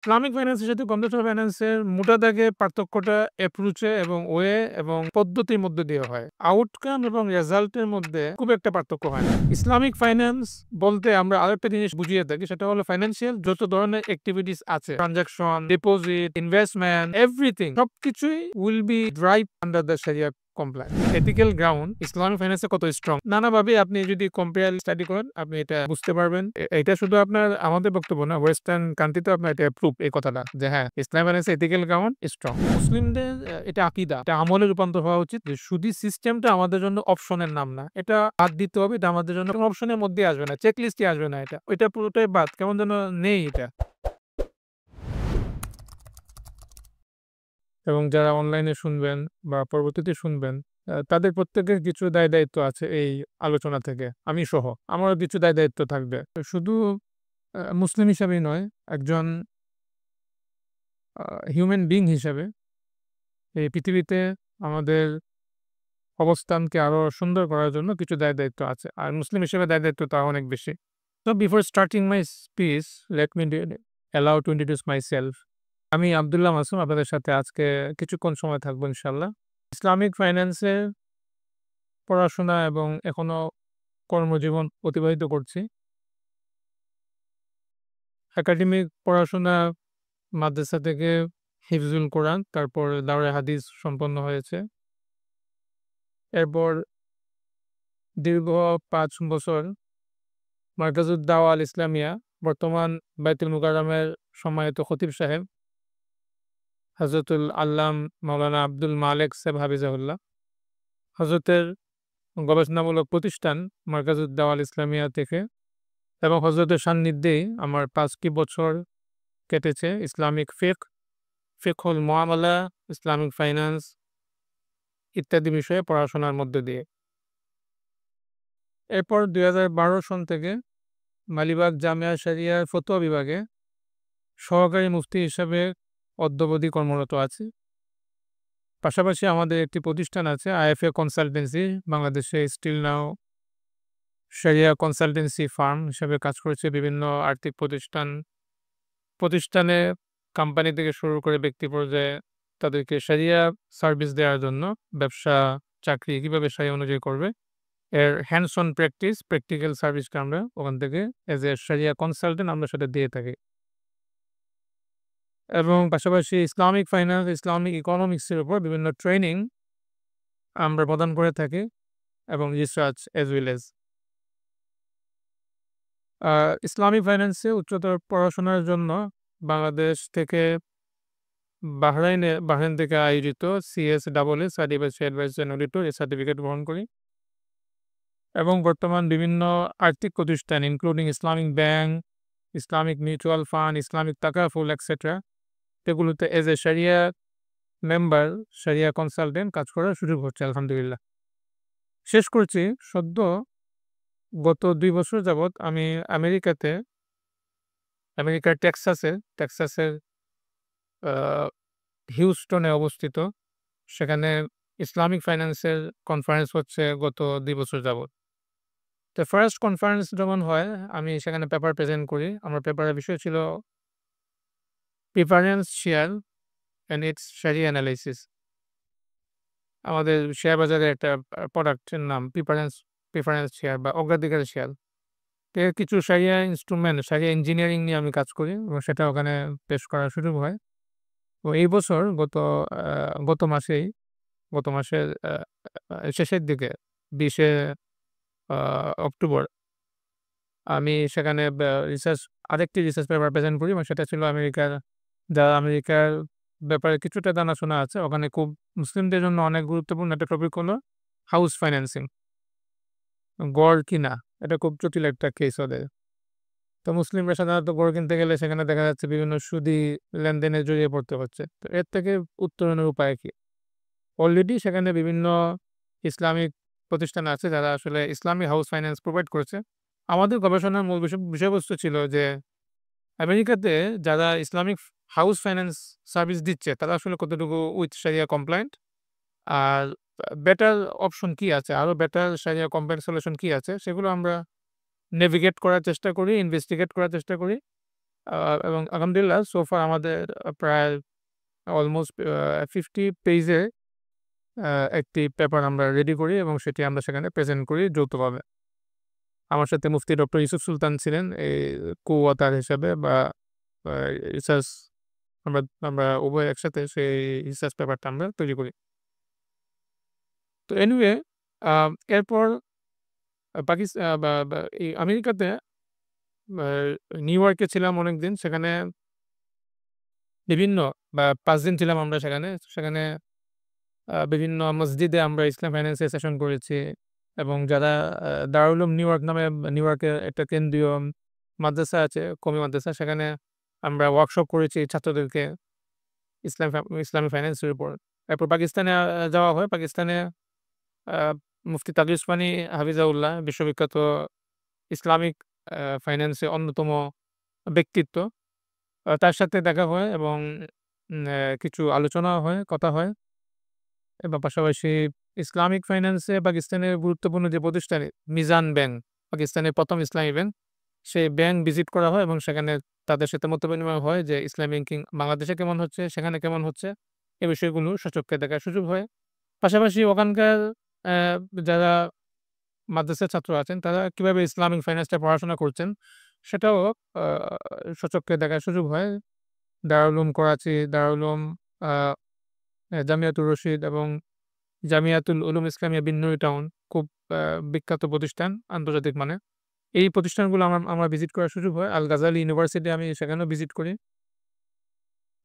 Islamic ফাইন্যান্সের সাথে conventional ফাইন্যান্সের মোটা দাগে পার্থক্যটা অ্যাপ্রোচে এবং ওয়ে এবং পদ্ধতির মধ্যে দিয়ে হয়। আউটকাম এবং রেজাল্টের মধ্যে খুব একটা পার্থক্য হয় না। ইসলামিক ফাইন্যান্স বলতে আমরা আরেকটা জিনিস বুঝিয়ে থাকি, সেটা হলো ফাইন্যান্সিয়াল যত ধরনের অ্যাক্টিভিটিস আছে, ট্রানজাকশন, ডিপোজিট, ইনভেস্টমেন্ট, এভরিথিং সবকিছুই will be drive under the শরিয়া কমপ্লায়েন্স। এথিক্যাল গ্রাউন্ড ইসলামিক ফাইন্যান্সে কত স্ট্রং নানাভাবে আপনি যদি কম্পেয়ার স্টাডি করেন আপনি এটা বুঝতে পারবেন। এটা শুধু আপনার আমাদের বক্তব্য না, ওয়েস্টার্ন কান্ট্রিতে আপনার এটা প্রুফ এই কথাটা যে হ্যাঁ ইসলামিক ফাইন্যান্সে এথিক্যাল গ্রাউন্ড স্ট্রং। মুসলিমদের এটা আকীদা, এটা আমলে রূপান্তর হওয়া উচিত যে শুধু সিস্টেমটা আমাদের জন্য অপশনের নাম না, এটা বাদ দিতে হবে। এটা আমাদের জন্য অপশনের মধ্যে আসবে না, চেক লিস্টে আসবে না, এটা ওইটা পুরোটাই বাদ, কেমন যেন নেই এটা। এবং যারা অনলাইনে শুনবেন বা পরবর্তীতে শুনবেন তাদের প্রত্যেকের কিছু দায়-দায়িত্ব আছে এই আলোচনা থেকে। আমি সহ। আমারও কিছু দায়-দায়িত্ব থাকবে। শুধু মুসলিম হিসাবেই নয়, একজন হিউম্যান বিইং হিসেবে এই পৃথিবীতে আমাদের অবস্থানকে আরো সুন্দর করার জন্য কিছু দায়-দায়িত্ব আছে। আর মুসলিম হিসেবে দায়-দায়িত্ব তাও অনেক বেশি। So before starting my speech, let me allow to introduce myself. আমি আব্দুল্লাহ মাসুম আপনাদের সাথে আজকে কিছুক্ষণ সময় থাকবো ইনশাআল্লাহ। ইসলামিক ফাইন্যান্সে পড়াশোনা এবং এখনো কর্মজীবন অতিবাহিত করছি। একাডেমিক পড়াশোনা মাদ্রাসা থেকে হিফজুল কোরআন, তারপর দাওরায়ে হাদিস সম্পন্ন হয়েছে। এরপর দীর্ঘ ৫ বছর মার্কাজুদ দাওয়া আল ইসলামিয়া, বর্তমান বাইতুল মুকাররমের সম্মানিত খতিব সাহেব হযরতুল আল্লাম মাওলানা আব্দুল মালেক সাহেব হাফিজাহুল্লাহ, হযরতের গবেষণামূলক প্রতিষ্ঠান মার্কাজুদ দাওয়া আল ইসলামিয়া থেকে এবং হযরতের সান্নিধ্যেই আমার ৫টি বছর কেটেছে ইসলামিক ফিকহুল মুআমালা, ইসলামিক ফাইন্যান্স ইত্যাদি বিষয়ে পড়াশোনার মধ্য দিয়ে। এরপর ২০১২ সন থেকে মালিবাগ জামিয়া শরিয়ার ফতোয়া বিভাগে সহকারী মুফতি হিসাবে অদ্যাবধি কর্মরত আছি। পাশাপাশি আমাদের একটি প্রতিষ্ঠান আছে আইএফএ কনসালটেন্সি, বাংলাদেশে স্টিল নাও শরিয়া কনসালটেন্সি ফার্ম হিসেবে কাজ করছে। বিভিন্ন আর্থিক প্রতিষ্ঠানে কোম্পানি থেকে শুরু করে ব্যক্তি পর্যায়ে তাদেরকে শরিয়া সার্ভিস দেওয়ার জন্য ব্যবসা, চাকরি কিভাবে শরিয়া অনুযায়ী করবে এর হ্যান্ডস অন প্র্যাকটিক্যাল সার্ভিসটা আমরা ওখান থেকে এজ এ শরিয়া কনসালটেন্ট আমরা সেটা দিয়ে থাকি। এবং পাশাপাশি ইসলামিক ফাইন্যান্স, ইসলামিক ইকোনমিক্সের উপর বিভিন্ন ট্রেনিং আমরা প্রদান করে থাকি এবং research as well as. Islamic ফাইন্যান্সে উচ্চতর পড়াশোনার জন্য বাংলাদেশ থেকে বাহরাইন থেকে আয়োজিত CSAA certified adviser and auditor এই সার্টিফিকেট গ্রহণ করি এবং বর্তমান বিভিন্ন আর্থিক প্রতিষ্ঠান including Islamic bank, Islamic mutual fund, Islamic তাকাফুল এটসেট্রা এগুলোতে এজ এ শরিয়া মেম্বার, শরিয়া কনসালটেন্ট কাজ করার সুযোগ হচ্ছে আলহামদুলিল্লাহ। শেষ করছি সদ্য গত ২ বছর যাবৎ আমি আমেরিকার টেক্সাসের হিউস্টনে অবস্থিত। সেখানে ইসলামিক ফাইন্যান্সের কনফারেন্স হচ্ছে গত ২ বছর যাবৎ। তো ফার্স্ট কনফারেন্স যখন হয় আমি সেখানে পেপার প্রেজেন্ট করি। আমার পেপারের বিষয় ছিল প্রিফারেন্স শেয়ার অ্যান্ড ইটস শরিয়া অ্যানালাইসিস। আমাদের শেয়ার বাজারের একটা প্রোডাক্টের নাম প্রিফারেন্স শেয়ার বা অগ্রাধিকার শেয়ার। এর কিছু শরিয়া ইনস্ট্রুমেন্ট, শরিয়া ইঞ্জিনিয়ারিং নিয়ে আমি কাজ করি এবং সেটা ওখানে পেশ করার সুযোগ হয়। তো এই বছর গত মাসের শেষের দিকে ২০ অক্টোবর আমি সেখানে আরেকটি রিসার্চ পেপার প্রেজেন্ট করি এবং সেটা ছিল যারা আমেরিকার ব্যাপারে কিছুটা জানাশোনা আছে, ওখানে খুব মুসলিমদের জন্য অনেক গুরুত্বপূর্ণ একটা টপিক হলো হাউস ফাইন্যান্সিং। গড় কিনা এটা খুব জটিল একটা কেস ওদের। তো মুসলিমরা সাধারণত গড় কিনতে গেলে সেখানে দেখা যাচ্ছে বিভিন্ন সুদি লেনদেনে জড়িয়ে পড়তে হচ্ছে। তো এর থেকে উত্তরণের উপায় কি? অলরেডি সেখানে বিভিন্ন ইসলামিক প্রতিষ্ঠান আছে যারা আসলে ইসলামিক হাউস ফাইন্যান্স প্রোভাইড করছে। আমাদের গবেষণার মূল বিষয়বস্তু ছিল যে আমেরিকাতে যারা ইসলামিক হাউস ফাইন্যান্স সার্ভিস দিচ্ছে তারা আসলে কতটুকু উইথ শরিয়া কমপ্লায়েন্ট, আর বেটার অপশন কি আছে, আরো বেটার শরিয়া কমপ্লায়েন্ট সলিউশন কি আছে সেগুলো আমরা নেভিগেট করার চেষ্টা করি, ইনভেস্টিগেট করার চেষ্টা করি এবং আলহামদুলিল্লাহ সো ফার আমাদের প্রায় অলমোস্ট 50 পেজের আ একটি পেপার আমরা রেডি করি এবং সেটি আমরা সেখানে প্রেজেন্ট করি যৌথভাবে। আমার সাথে মুফতি ডক্টর ইউসুফ সুলতান ছিলেন এই co-author হিসেবে বা আ রিসার্চ আমরা আমরা উভয় একসাথে সেই রিসার্চ পেপারটা আমরা তৈরি করি। তো এনিওয়ে আ এরপর পাকিস আ বা বা এই আমেরিকাতে আ নিউ ইয়র্কে ছিলাম অনেকদিন। সেখানে বিভিন্ন ৫ দিন ছিলাম আমরা সেখানে। সেখানে বিভিন্ন মসজিদে আমরা ইসলাম ফাইন্যান্স এর সেশন করেছি এবং যারা দারুল উলুম নিউ ইয়র্ক নামে নিউ ইয়র্কের একটা কেন্দ্রীয় মাদ্রাসা আছে, কওমি মাদ্রাসা। সেখানে আমরা ওয়ার্কশপ করেছি ছাত্রদেরকে ইসলামী ফাইন্যান্সের উপর। এরপর পাকিস্তানে যাওয়া হয়। পাকিস্তানে আ মুফতি তাকি উসমানী হাফিজাহুল্লাহ বিশ্ববিখ্যাত ইসলামিক ফাইন্যান্সের অন্যতম ব্যক্তিত্ব। তার সাথে দেখা হয় এবং কিছু আলোচনা হয়, কথা হয় এবং পাশাপাশি ইসলামিক ফাইন্যান্সে পাকিস্তানের গুরুত্বপূর্ণ যে প্রতিষ্ঠান মিজান ব্যাংক, পাকিস্তানের ১ম ইসলামী ব্যাংক, সেই ব্যাংক ভিজিট করা হয় এবং সেখানে তাদের সাথে মতবিনিময় হয় যে ইসলামী ব্যাংকিং বাংলাদেশে কেমন হচ্ছে, সেখানে কেমন হচ্ছে, এই বিষয়গুলো সচক্ষে দেখার সুযোগ হয়। পাশাপাশি ওখানকার অ্যা যারা মাদ্রাসার ছাত্র আছেন তারা কিভাবে ইসলামিক ফাইন্যান্সটা পড়াশোনা করছেন সেটাও আ সচক্ষে দেখার সুযোগ হয়। দারুল উলুম করাচি, দারুল উলুম আ জামিয়াতুর রশিদ এবং জামিয়াতুল উলুম ইসলামিয়া বিন্নুরি টাউন খুব আ বিখ্যাত প্রতিষ্ঠান আন্তর্জাতিক মানের। এই প্রতিষ্ঠানগুলো আমার ভিজিট করার সুযোগ হয়। আল গাজালি ইউনিভার্সিটি আমি সেখানেও ভিজিট করি।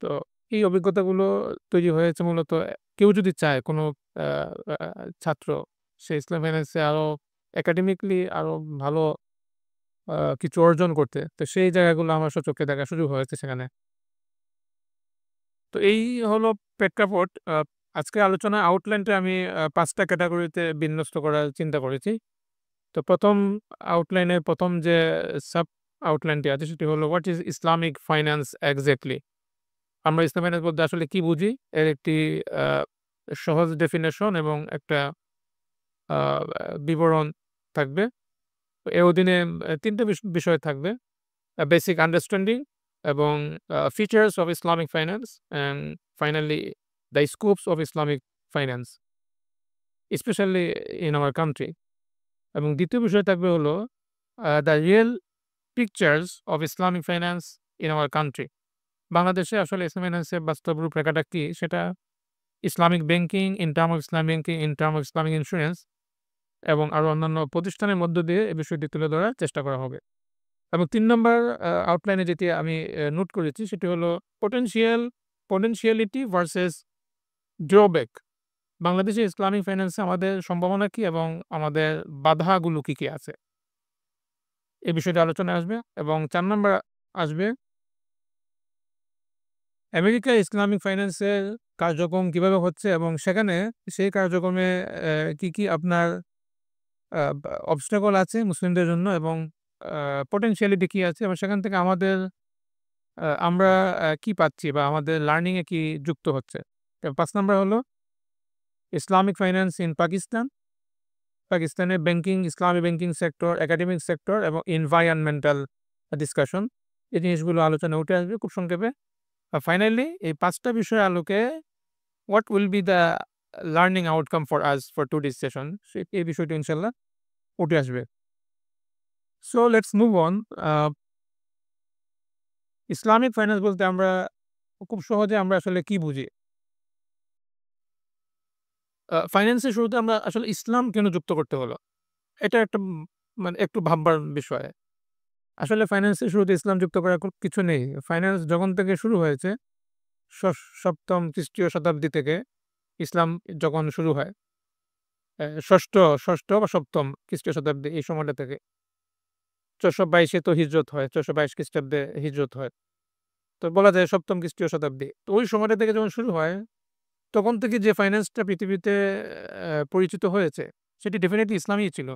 তো এই অভিজ্ঞতাগুলো তৈরি হয়েছে মূলত কেউ যদি চায় কোনো আ আ ছাত্র সে ইসলাম ফাইন্যান্সে আরো একাডেমিক্যালি আরো ভালো কিছু অর্জন করতে, তো সেই জায়গাগুলো আমার স্বচক্ষে দেখার সুযোগ হয়েছে সেখানে। তো এই হলো প্রেক্ষাপট। আজকের আলোচনার আউটলাইনটা আমি ৫ টা ক্যাটেগরিতে বিন্যস্ত করার চিন্তা করেছি। তো ১ম আউটলাইনের ১ম যে সাব আউটলাইনটি আছে সেটি হলো what is Islamic finance exactly? আমরা ইসলাম ফাইন্যান্স বলতে আসলে কি বুঝি? এর একটি আ সহজ ডেফিনিশন এবং একটা আ বিবরণ থাকবে। তো এর অধীনে ৩ টা বিষয় থাকবে। বেসিক আন্ডারস্ট্যান্ডিং এবং features of Islamic finance and finally the scopes of Islamic finance specially in our country. এবং ২য় বিষয় থাকবে হলো the real pictures of Islamic finance in our country. বাংলাদেশে আসলে ইসলামিক ফাইন্যান্সের বাস্তব রূপরেখাটা কি? সেটা Islamic banking, in term of Islamic banking, in term of Islamic insurance এবং আরো অন্যান্য প্রতিষ্ঠানের মধ্য দিয়ে এই বিষয়টি তুলে ধরার চেষ্টা করা হবে। এবং ৩ নাম্বার আউটলাইনে যেটি আমি নোট করেছি সেটি হলো পোটেনশিয়ালিটি ভার্সাস ড্রব্যাক। বাংলাদেশে ইসলামিক ফাইন্যান্সে আমাদের সম্ভাবনা কি এবং আমাদের বাধাগুলো কি আছে? এই বিষয়টি আলোচনায় আসবে এবং ৪ নাম্বার আসবে আমেরিকায় ইসলামিক ফাইন্যান্সের কার্যক্রম কিভাবে হচ্ছে এবং সেখানে সেই কার্যক্রমে কি আপনার অবস্টাকল আছে মুসলিমদের জন্য এবং আ পোটেনশিয়ালিটি কি আছে এবং সেখান থেকে আমরা কি পাচ্ছি বা আমাদের লার্নিং এ কি যুক্ত হচ্ছে। ৫ নাম্বার হলো ইসলামিক ফাইন্যান্স ইন পাকিস্তান, পাকিস্তানের ব্যাংকিং, ইসলামী ব্যাংকিং সেক্টর, একাডেমিক সেক্টর এবং এনভায়রনমেন্টাল ডিসকাশন। এই জিনিসগুলো আলোচনায় উঠে আসবে খুব সংক্ষেপে। ফাইনালি এই ৫ টা বিষয়ের আলোকে what will be the learning outcome for us for today's session এই বিষয়টি ইনশাআল্লাহ উঠে আসবে। So let's move on. A Islamic finance বলতে আমরা খুব সহজে আমরা আসলে কি বুঝি? ফাইন্যান্সের শুরুতে আমরা আসলে ইসলাম কেন যুক্ত করতে হলো? এটা একটা মানে একটু ভাববার বিষয়। আসলে ফাইন্যান্সের শুরুতে ইসলাম যুক্ত করার কিছু নেই। ফাইন্যান্স যখন থেকে শুরু হয়েছে ৭ম খ্রিস্টীয় শতাব্দী থেকে ইসলাম যখন শুরু হয়, ৬ষ্ঠ বা ৭ম খ্রিস্টীয় শতাব্দী এই সময়টা থেকে ৪২২ এ তো হিজরত হয়। ৪২২ খ্রিস্টাব্দে হিজরত হয়। তো বলা যায় ৭ম খ্রিস্টীয় শতাব্দী। তো ওই সময়টা থেকে যখন শুরু হয়, তখন থেকে যে ফাইন্যান্সটা পৃথিবীতে পরিচিত হয়েছে, সেটি ডেফিনিটলি ইসলামই ছিল।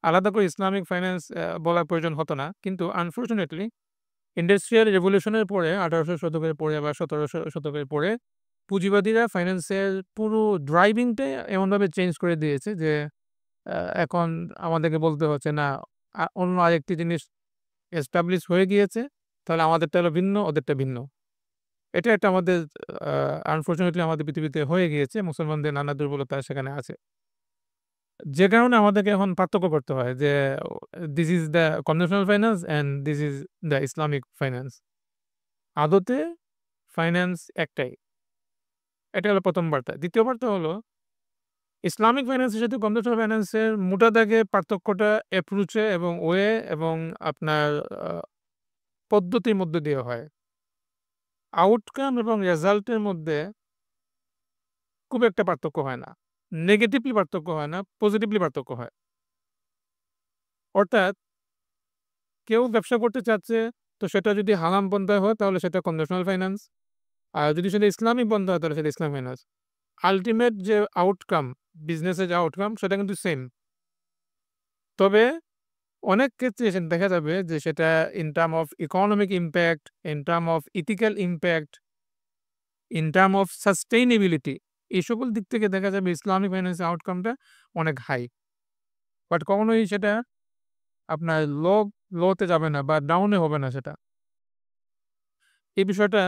আলাদা করে ইসলামিক ফাইন্যান্স বলার প্রয়োজন হতো না। কিন্তু আনফরচুনেটলি ইন্ডাস্ট্রিয়াল রেভলিউশন এর পরে ১৮০০ শতকের পরে বা ১৭০০ শতকের পরে পুঁজিবাদীরা ফাইন্যান্সের পুরো ড্রাইভিংটাই এমনভাবে চেঞ্জ করে দিয়েছে যে আ এখন আমাদেরকে বলতে হচ্ছে না অন্য আরেকটি জিনিস এস্টাবলিশ হয়ে গিয়েছে। তাহলে আমাদেরটা হলো ভিন্ন, ওদেরটা ভিন্ন। এটা একটা আমাদের আনফরচুনেটলি আমাদের পৃথিবীতে হয়ে গিয়েছে। মুসলমানদের নানা দুর্বলতা সেখানে আছে। যে কারণে আমাদেরকে এখন পার্থক্য করতে হয় যে this is the conventional finance and this is the Islamic finance. আদতে ফাইন্যান্স একটাই। এটা হলো ১ম বার্তা। ২য় বার্তা হলো ইসলামিক ফাইন্যান্সের সাথে কনভেনশনাল ফাইন্যান্সের মোটা দাগে পার্থক্যটা অ্যাপ্রোচে এবং ওয়ে এবং আপনার আ পদ্ধতির মধ্য দিয়ে হয়। আউটকাম এবং রেজাল্টের মধ্যে খুব একটা পার্থক্য হয় না। নেগেটিভলি পার্থক্য হয় না, পজিটিভলি পার্থক্য হয়। অর্থাৎ কেউ ব্যবসা করতে চাচ্ছে, তো সেটা যদি হারাম পন্থায় হয় তাহলে সেটা কনভেনশনাল ফাইন্যান্স। আর যদি সেটা ইসলামিক পন্থা হয় তাহলে সেটা ইসলামিক ফাইন্যান্স। আল্টিমেট যে আউটকাম, বিজনেসের যে আউটকাম সেটা কিন্তু সেম। তবে অনেক ক্ষেত্রে দেখা যাবে যে সেটা in term of economic impact, in term of ethical impact, in term of sustainability এই সকল দিক থেকে দেখা যাবে ইসলামিক ফাইন্যান্সের আউটকামটা অনেক হাই। বাট কখনোই সেটা আপনার লো তে যাবে না বা ডাউনে হবে না সেটা। এই বিষয়টা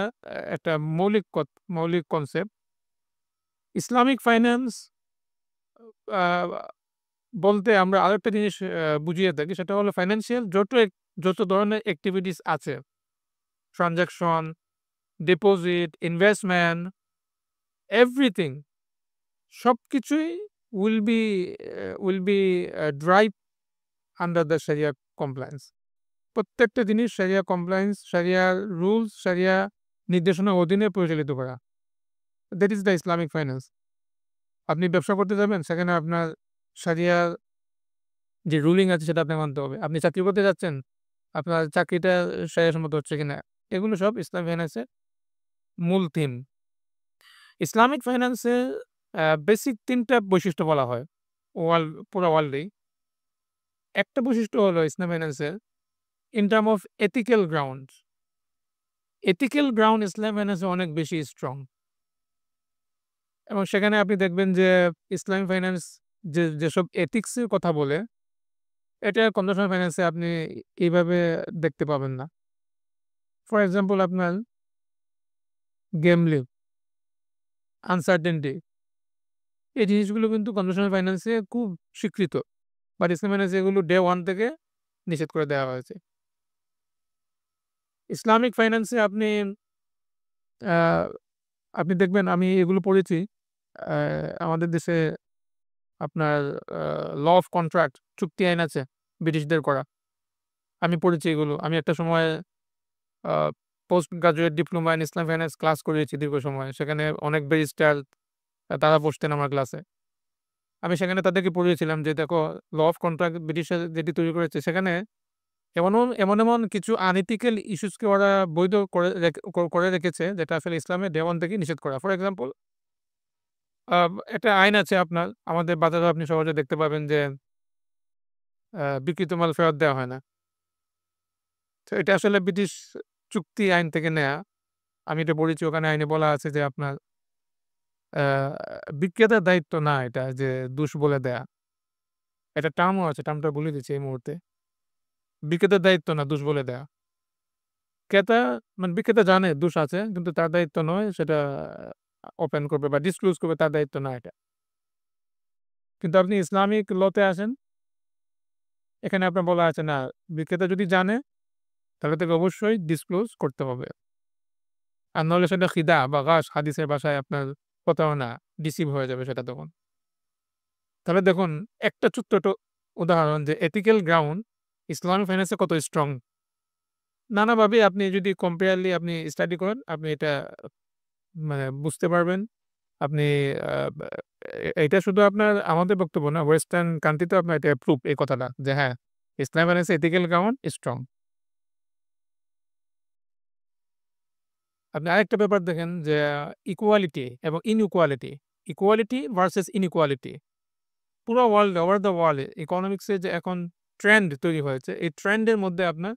একটা মৌলিক কনসেপ্ট। ইসলামিক ফাইন্যান্স আ বলতে আমরা আরেকটা জিনিস বুঝিয়ে থাকি সেটা হলো ফাইন্যান্সিয়াল যত ধরনের এক্টিভিটিস আছে, ট্রান্সেকশন, ডিপোজিট, ইনভেস্টমেন্ট, এভরিথিং সবকিছুই will be drive under the sharia compliance. প্রত্যেকটা জিনিস sharia compliance, Shahriar rules, sharia নির্দেশনার অধীনে পরিচালিত করা। That is the Islamic finance. আপনি ব্যবসা করতে যাবেন, সেখানে আপনার শারিয়ার যে রুলিং আছে সেটা আপনাকে মানতে হবে। আপনি চাকরি করতে যাচ্ছেন, আপনার চাকরিটা শারিয়াসম্মত হচ্ছে কিনা। এগুলো সব ইসলামিক ফাইন্যান্সের মূল থিম। ইসলামিক ফাইন্যান্সের বেসিক ৩ টা বৈশিষ্ট্য বলা হয় পুরা ওয়ার্ল্ডেই। একটা বৈশিষ্ট্য হলো ইসলামিক ফাইন্যান্সের in term of ethical ground. Ethical ground Islamic ফাইন্যান্সে অনেক বেশি স্ট্রং। এবং সেখানে আপনি দেখবেন যে ইসলামিক ফাইন্যান্স যেসব এথিক্স এর কথা বলে, এটা কনভেনশনাল ফাইন্যান্সে আপনি এইভাবে দেখতে পাবেন না। ফর এক্সাম্পল আপনার গ্যাম্বলিং, আনসার্টেইনটি এই জিনিসগুলো কিন্তু কনভেনশনাল ফাইন্যান্সে খুব স্বীকৃত। বাট ইসলামিক ফাইন্যান্সে এগুলো ডে 1 থেকে নিষেধ করে দেওয়া হয়েছে। ইসলামিক ফাইন্যান্সে আ আপনি দেখবেন আমি এগুলো পড়েছি। আ আমাদের দেশে আপনার আ ল অফ কন্ট্রাক্ট চুক্তি আইন আছে ব্রিটিশদের করা। আমি পড়েছি এগুলো। আমি একটা সময় a post graduate diploma in Islamic finance class করিয়েছি দীর্ঘ সময়। সেখানে অনেক ব্যারিস্টার তারা বসতেন আমার ক্লাসে। আমি সেখানে তাদেরকে পড়িয়েছিলাম যে দেখো ল অফ কন্ট্রাক্ট ব্রিটিশরা যেটি তৈরি করেছে সেখানে এমন কিছু আনএথিক্যাল ইস্যুস কে ওরা বৈধ করে রেখেছে যেটা আসলে ইসলামের ডে 1 থেকেই নিষেধ করা। ফর এক্সাম্পল আ একটা আইন আছে আপনার আমাদের বাজারে আপনি সহজে দেখতে পাবেন যে বিক্রিত মাল ফেরত দেওয়া হয় না। তো এটা আসলে ব্রিটিশ চুক্তি আইন থেকে নেয়া। আমি এটা পড়েছি ওখানে আইনে বলা আছে যে আপনার আ বিক্রেতার দায়িত্ব না এটা যে দোষ বলে দেয়া। একটা টার্মও আছে, টার্মটা ভুলে গেছি এই মুহূর্তে। বিক্রেতার দায়িত্ব না দোষ বলে দেয়া। ক্রেতা বিক্রেতা জানে দোষ আছে কিন্তু তার দায়িত্ব নয় সেটা ওপেন করবে বা ডিসক্লোজ করবে তার দায়িত্ব না এটা। কিন্তু আপনি ইসলামিক ল তে আসেন, এখানে আপনার বলা আছে না বিক্রেতা যদি জানে তাহলে তাকে অবশ্যই ডিসক্লোজ করতে হবে। আর নাহলে সেটা খিদা বা গাশ হাদিসের ভাষায় আপনার প্রতারণা, ডিসিভ হয়ে যাবে সেটা তখন। তাহলে দেখুন একটা ছোট্ট উদাহরণ যে এথিক্যাল গ্রাউন্ড ইসলামিক ফাইন্যান্সে কত স্ট্রং। নানাভাবে আপনি যদি কম্পেয়ারলি আপনি স্টাডি করেন, আপনি এটা বুঝতে পারবেন। আপনি আ বা এইটা শুধু আপনার আমাদের বক্তব্য না, ওয়েস্টার্ন কান্ট্রি তেও আপনার এটা প্রুফ এই কথাটা যে হ্যাঁ, Islamic finance ethical ground strong. আপনি আরেকটা ব্যাপার দেখেন যে ইকুয়ালিটি এবং ইনইকুয়ালিটি। Equality versus inequality. পুরা world over the world economics এ যে এখন ট্রেন্ড তৈরি হয়েছে, এই ট্রেন্ড এর মধ্যে আপনার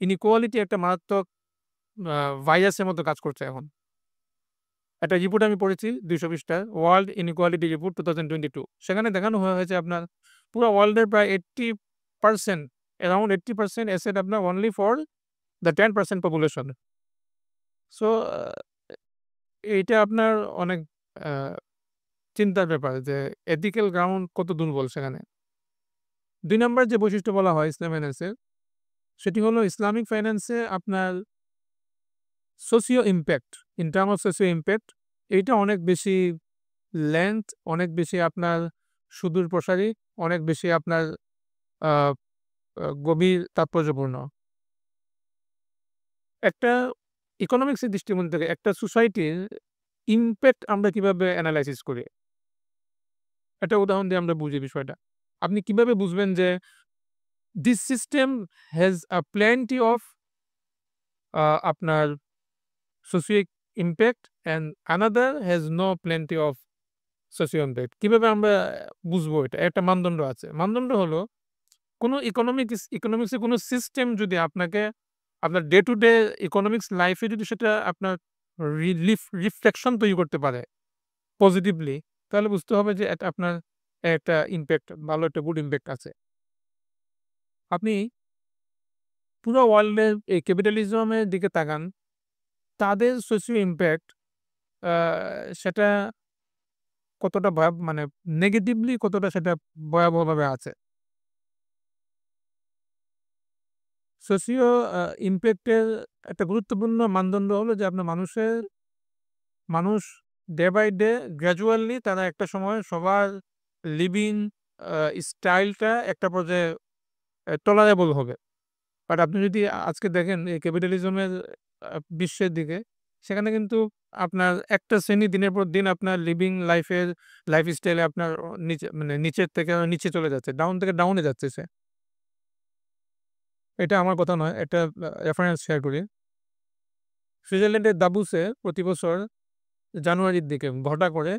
ইনইকুয়ালিটি একটা মারাত্মক আ ভাইরাসের মতো কাজ করছে এখন। একটা রিপোর্ট আমি পড়েছি ২০০ পৃষ্ঠার ওয়ার্ল্ড ইনইকুয়ালিটি রিপোর্ট 2022 সেখানে দেখানো হয়েছে আপনার পুরা ওয়ার্ল্ডের প্রায় 80% অ্যারাউন্ড 80% অ্যাসেট আপনার only for the 10% population. So এইটা আপনার অনেক আ চিন্তার ব্যাপার যে এথিক্যাল গ্রাউন্ড কত দুর্বল সেখানে। ২ নাম্বার যে বৈশিষ্ট্য বলা হয় ইসলাম ফাইন্যান্সের, সেটি হলো ইসলামিক ফাইন্যান্সে আপনার socio impact, in term of socio impact এইটা অনেক বেশি লেংথ, অনেক বেশি আপনার সুদূর প্রসারী, অনেক বেশি আপনার আ আ গভীর তাৎপর্যপূর্ণ। একটা ইকোনমিক্স এর দৃষ্টিকোণ থেকে একটা সোসাইটির ইমপ্যাক্ট আমরা কিভাবে এনালাইসিস করি? একটা উদাহরণ দিয়ে আমরা বুঝি বিষয়টা। আপনি কিভাবে বুঝবেন যে this system has a plenty of আপনার socio impact and another has no plenty of socio impact. কিভাবে আমরা বুঝবো এটা? একটা মানদণ্ড আছে। মানদণ্ড হলো কোনো ইকোনমিক্সের কোনো সিস্টেম যদি আপনাকে আপনার ডে টু ডে ইকোনমিক্স লাইফে যদি সেটা আপনার রিফ্লেকশন তৈরি করতে পারে পজিটিভলি, তাহলে বুঝতে হবে যে এটা আপনার একটা ইমপ্যাক্ট, ভালো একটা গুড ইমপ্যাক্ট আছে। আপনি পুরো ওয়ার্ল্ডের এই ক্যাপিটালিজমের দিকে তাকান, তাদের সোশিও ইমপ্যাক্ট আ সেটা কতটা মানে নেগেটিভলি কতটা সেটা ভয়াবহভাবে আছে। সোশিও ইমপ্যাক্ট এর একটা গুরুত্বপূর্ণ মানদণ্ড হলো যে আপনার মানুষ ডে বাই ডে গ্র্যাজুয়ালি তারা একটা সময় সবার লিভিং স্টাইলটা একটা পর্যায়ে টলারেবল হবে। বাট আপনি যদি আজকে দেখেন এই ক্যাপিটালিজমের বিশ্বের দিকে, সেখানে কিন্তু আপনার একটা শ্রেণী দিনের পর দিন আপনার লিভিং লাইফস্টাইলে আপনার নিচে মানে নিচের থেকে নিচে চলে যাচ্ছে। ডাউন থেকে ডাউনে যাচ্ছে সে। এটা আমার কথা নয়। একটা রেফারেন্স শেয়ার করি। সুইজারল্যান্ডের দাভোসে প্রতি বছর জানুয়ারির দিকে ঘটা করে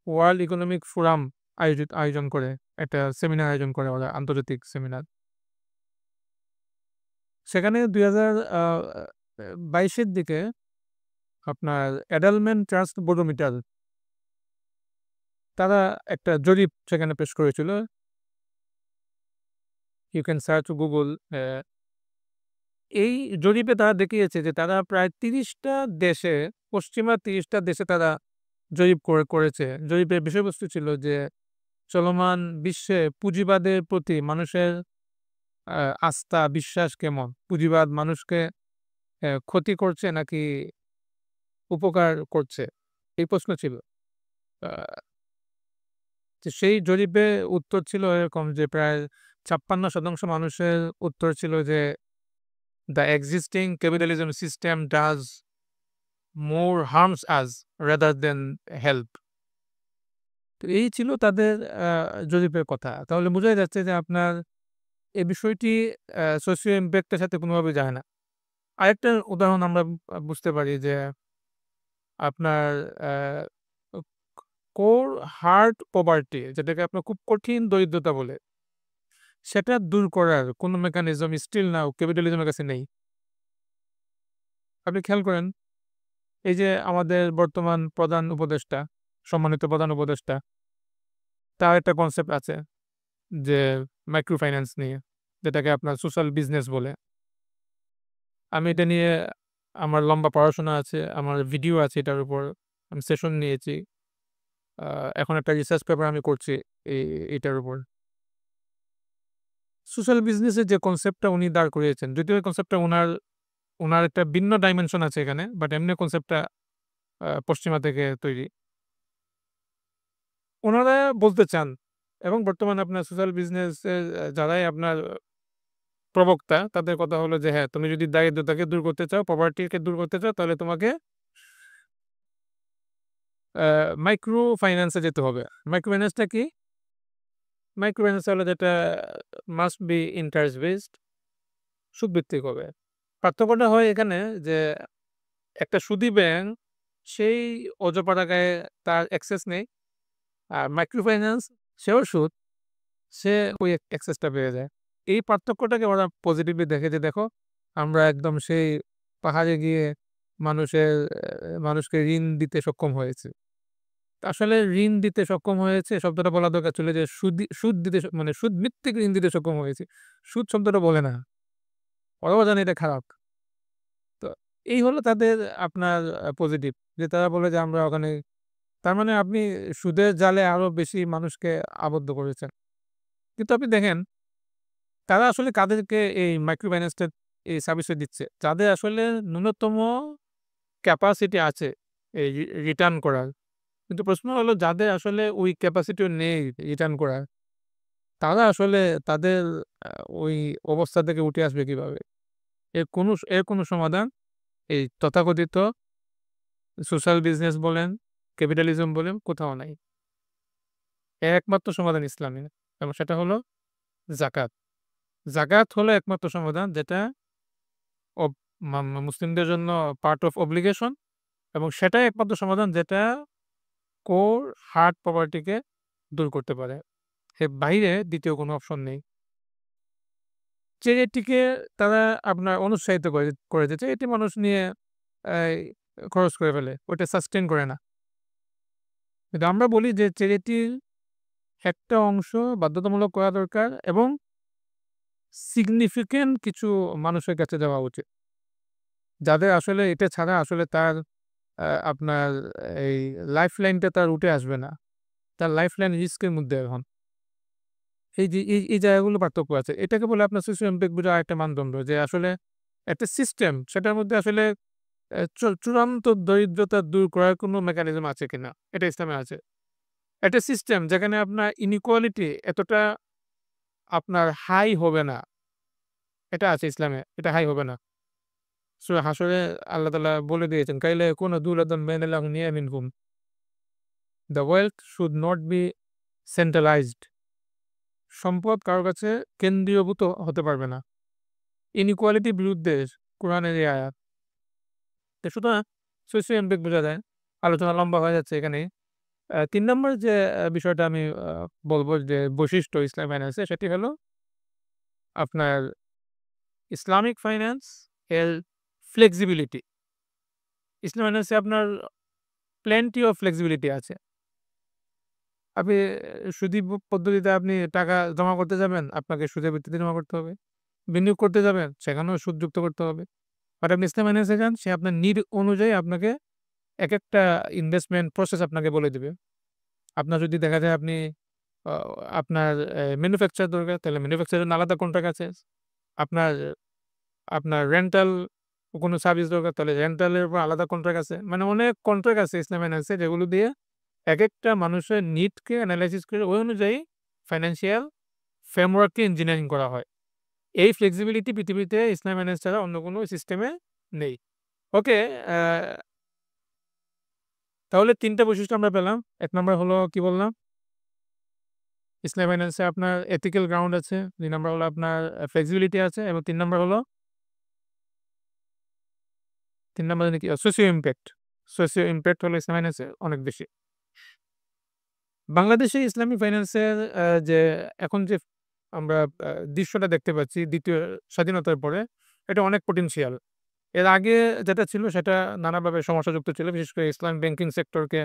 ওয়ার্ল্ড ইকোনমিক ফোরাম আয়োজন করে। একটা সেমিনার আয়োজন করে ওরা, আন্তর্জাতিক সেমিনার। সেখানে ২০২২ এর দিকে আপনার এডালমেন্ট ট্রাস্ট বোরোমিটার তারা একটা জরিপ সেখানে পেশ করেছিল। You can search Google. এই জরিপে তারা দেখিয়েছে যে তারা প্রায় ৩০ টা দেশে, পশ্চিমা ৩০ টা দেশে তারা জরিপ করেছে। জরিপের বিষয়বস্তু ছিল যে চলমান বিশ্বে পুঁজিবাদের প্রতি মানুষের আ আস্থা, বিশ্বাস কেমন? পুঁজিবাদ মানুষকে ক্ষতি করছে নাকি উপকার করছে? এই প্রশ্ন ছিল। আ তো সেই জরিপে উত্তর ছিল এরকম যে প্রায় ৫৬% মানুষের উত্তর ছিল যে "The existing capitalism system does more harms us rather than help." তো এই ছিল তাদের জরিপের কথা। তাহলে বোঝাই যাচ্ছে যে আপনার এই বিষয়টি সোশিও ইমপ্যাক্ট এর সাথে কোনোভাবে যায় না। আরেকটা উদাহরণ আমরা বুঝতে পারি যে আপনার আ কোর হার্ড পভার্টি যেটাকে আপনার খুব কঠিন দরিদ্রতা বলে, সেটা দূর করার কোনো মেকানিজম স্টিল নাও ক্যাপিটালিজমের কাছে নেই। আপনি খেয়াল করেন, এই যে আমাদের বর্তমান প্রধান উপদেষ্টা, সম্মানিত প্রধান উপদেষ্টা, তার একটা কনসেপ্ট আছে যে মাইক্রো ফাইন্যান্স নিয়ে, যেটাকে আপনার সোশ্যাল বিজনেস বলে। আমি এটা নিয়ে আমার লম্বা পড়াশোনা আছে, আমার ভিডিও আছে এটার উপর। আমি সেশন নিয়েছি। আ এখন একটা রিসার্চ পেপার আমি করছি এ এটার উপর। সোশ্যাল বিজনেসের যে কনসেপ্টটা উনি দাঁড় করিয়েছেন, যদিও এই কনসেপ্টটা উনার একটা ভিন্ন ডাইমেনশন আছে এখানে। বাট এমনি কনসেপ্টটা পশ্চিমা থেকে তৈরি। উনারা বলতে চান এবং বর্তমানে আপনার সোশ্যাল বিজনেসের যারাই আপনার প্রবক্তা, তাদের কথা হলো যে হ্যাঁ, তুমি যদি দারিদ্রতাকে দূর করতে চাও, পভার্টিকে দূর করতে চাও, তাহলে তোমাকে আ মাইক্রো ফাইন্যান্স এ যেতে হবে। মাইক্রো ফাইন্যান্সটা কি? মাইক্রো ফাইন্যান্স হলো যেটা মাস্ট বি ইন্টারেস্ট বেসড, সুদভিত্তিক হবে। পার্থক্যটা হয় এখানে যে একটা সুদী ব্যাংক সেই অজপা টাকায় তার অ্যাক্সেস নেই। আর মাইক্রো ফাইন্যান্স সেও সুদ, সে ওই অ্যাক্সেসটা পেয়ে যায়। এই পার্থক্যটাকে ওরা পজিটিভলি দেখে যে দেখো, আমরা একদম সেই পাহাড়ে গিয়ে মানুষকে ঋণ দিতে সক্ষম হয়েছি। আসলে ঋণ দিতে সক্ষম হয়েছে শব্দটা বলা দরকার ছিল যে সুদ দিতে মানে সুদ ভিত্তিক ঋণ দিতে সক্ষম হয়েছি। সুদ শব্দটা বলে না। ওরাও জানে এটা খারাপ। এই হলো তাদের আপনার পজিটিভ যে তারা বলে যে আমরা ওখানে তার মানে আপনি সুদের জালে আরো বেশি মানুষকে আবদ্ধ করেছেন। কিন্তু আপনি দেখেন তারা আসলে কাদেরকে এই মাইক্রো ফাইন্যান্সটা এই সার্ভিসটা দিচ্ছে? যাদের আসলে ন্যূনতম ক্যাপাসিটি আছে এই রিটার্ন করার। কিন্তু প্রশ্ন হলো যাদের আসলে ওই ক্যাপাসিটিও নেই রিটার্ন করার, তারা আসলে তাদের আ ওই অবস্থা থেকে উঠে আসবে কিভাবে? এর কোনো সমাধান এই তথাকথিত সোশ্যাল বিজনেস বলেন, ক্যাপিটালিজম বলেন কোথাও নাই। এর একমাত্র সমাধান ইসলামে এবং সেটা হলো যাকাত। যাকাত হলো একমাত্র সমাধান যেটা অব মা মা মুসলিমদের জন্য পার্ট অফ অব্লিগেশন এবং সেটাই একমাত্র সমাধান যেটা কোর হার্ড পভার্টিকে দূর করতে পারে। এর বাইরে দ্বিতীয় কোনো অপশন নেই। চ্যারিটিকে তারা আপনার অনুৎসাহিত করে যে চ্যারিটি মানুষ নিয়ে এই খরচ করে ফেলে। ওইটা সাস্টেইন করে না। কিন্তু আমরা বলি যে চ্যারিটির একটা অংশ বাধ্যতামূলক করা দরকার এবং সিগনিফিক্যান্ট কিছু মানুষের কাছে যাওয়া উচিত। যাদের আসলে এটা ছাড়া আসলে তার আপনার এই লাইফলাইনটা তার উঠে আসবে না। তার লাইফলাইন রিস্কের মধ্যে এখন। এই যে এই জায়গাগুলো পার্থক্য আছে। এটাকে বলে আপনার সোশিও ইমপ্যাক্ট বোঝার আরেকটা মানদণ্ড যে আসলে একটা সিস্টেম সেটার মধ্যে আসলে চূড়ান্ত দরিদ্রতা দূর করার কোনো মেকানিজম আছে কিনা? এটা ইসলামে আছে। একটা সিস্টেম যেখানে আপনার ইনইকুয়ালিটি এতটা আপনার হাই হবে না। এটা আছে ইসলামে। এটা হাই হবে না। সূরা হাসরে আল্লাহ তাআলা বলে দিয়েছেন, "কাইলা ইয়াকুনা দুলাতুন বাইনাল আগনিয়া মিনকুম। The wealth should not be centralized." সম্পদ কারো কাছে কেন্দ্রীয়ভূত হতে পারবে না। ইনইকুয়ালিটির বিরুদ্ধে কোরআনের এই আয়াত। তো সুতরাং সোশিও ইমপ্যাক্ট বোঝা যায়। আলোচনা লম্বা হয়ে যাচ্ছে এখানেই। ৩ নম্বর যে বিষয়টা আমি বলব যে বৈশিষ্ট্য ইসলামিক ফাইন্যান্সের সেটি হলো আপনার ইসলামিক ফাইন্যান্স এর ফ্লেক্সিবিলিটি। ইসলামিক ফাইন্যান্সে আপনার প্লেন্টি অফ ফ্লেক্সিবিলিটি আছে। আপনি সুদী পদ্ধতিতে আপনি টাকা জমা করতে যাবেন, আপনাকে সুদের ভিত্তিতে জমা করতে হবে। বিনিয়োগ করতে যাবেন, সেখানেও সুদ যুক্ত করতে হবে। বাট আপনি ইসলামিক ফাইন্যান্সে যান, সে আপনার নিড অনুযায়ী আপনাকে একেকটা ইনভেস্টমেন্ট প্রসেস আপনাকে বলে দিবে। আপনার যদি দেখা যায় আপনি আ আপনার ম্যানুফ্যাকচার দরকার, তাহলে ম্যানুফ্যাকচারের জন্য আলাদা কন্ট্রাক্ট আছে। আপনার আপনার রেন্টাল কোনো সার্ভিস দরকার, তাহলে রেন্টালের উপর আলাদা কন্ট্রাক্ট আছে। মানে অনেক কন্ট্রাক্ট আছে ইসলামিক ফাইন্যান্সে যেগুলো দিয়ে একেকটা মানুষের নিডকে এনালাইসিস করে ওই অনুযায়ী ফাইন্যান্সিয়াল ফ্রেমওয়ার্ককে ইঞ্জিনিয়ারিং করা হয়। এই ফ্লেক্সিবিলিটি পৃথিবীতে ইসলামিক ফাইন্যান্স ছাড়া অন্য কোনো সিস্টেমে নেই। ওকে, আ তাহলে ৩ টা বৈশিষ্ট্য আমরা পেলাম। ১ নাম্বার হলো কি বললাম? ইসলামিক ফাইন্যান্সে আপনার এথিক্যাল গ্রাউন্ড আছে। ২ নাম্বার হলো আপনার ফ্লেক্সিবিলিটি আছে এবং ৩ নাম্বার হলো ৩ নাম্বার জানি কি? Socio impact. সোশিও ইমপ্যাক্ট হলো ইসলামিক ফাইন্যান্সে অনেক বেশি। বাংলাদেশে ইসলামিক ফাইন্যান্সের যে এখন যে আমরা দৃশ্যটা দেখতে পাচ্ছি ২য় স্বাধীনতার পরে, এটা অনেক পটেনশিয়াল। এর আগে যেটা ছিল সেটা নানাভাবে সমস্যাযুক্ত ছিল। বিশেষ করে ইসলামিক ব্যাংকিং সেক্টরকে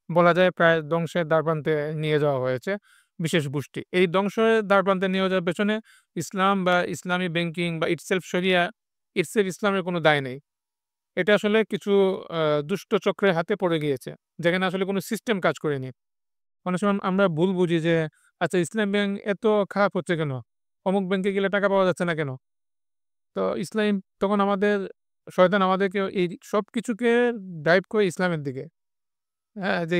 বলা যায় প্রায় ধ্বংসের দ্বারপ্রান্তে নিয়ে যাওয়া হয়েছে বিশেষ গোষ্ঠী। এই ধ্বংসের দ্বারপ্রান্তে নিয়ে যাওয়ার পেছনে ইসলাম বা ইসলামী ব্যাংকিং বা ইটসেলফ শরিয়া, ইটসেলফ ইসলামের কোনো দায় নেই। এটা আসলে কিছু আ দুষ্ট চক্রের হাতে পড়ে গিয়েছে। যেখানে আসলে কোনো সিস্টেম কাজ করেনি। অনেক সময় আমরা ভুল বুঝি যে, আচ্ছা ইসলাম ব্যাংক এত খারাপ হচ্ছে কেন? অমুক ব্যাংকে গেলে টাকা পাওয়া যাচ্ছে না কেন? তো ইসলাম তখন শয়তান আমাদেরকে এই সবকিছুকে ড্রাইভ করে ইসলামের দিকে। হ্যাঁ? যে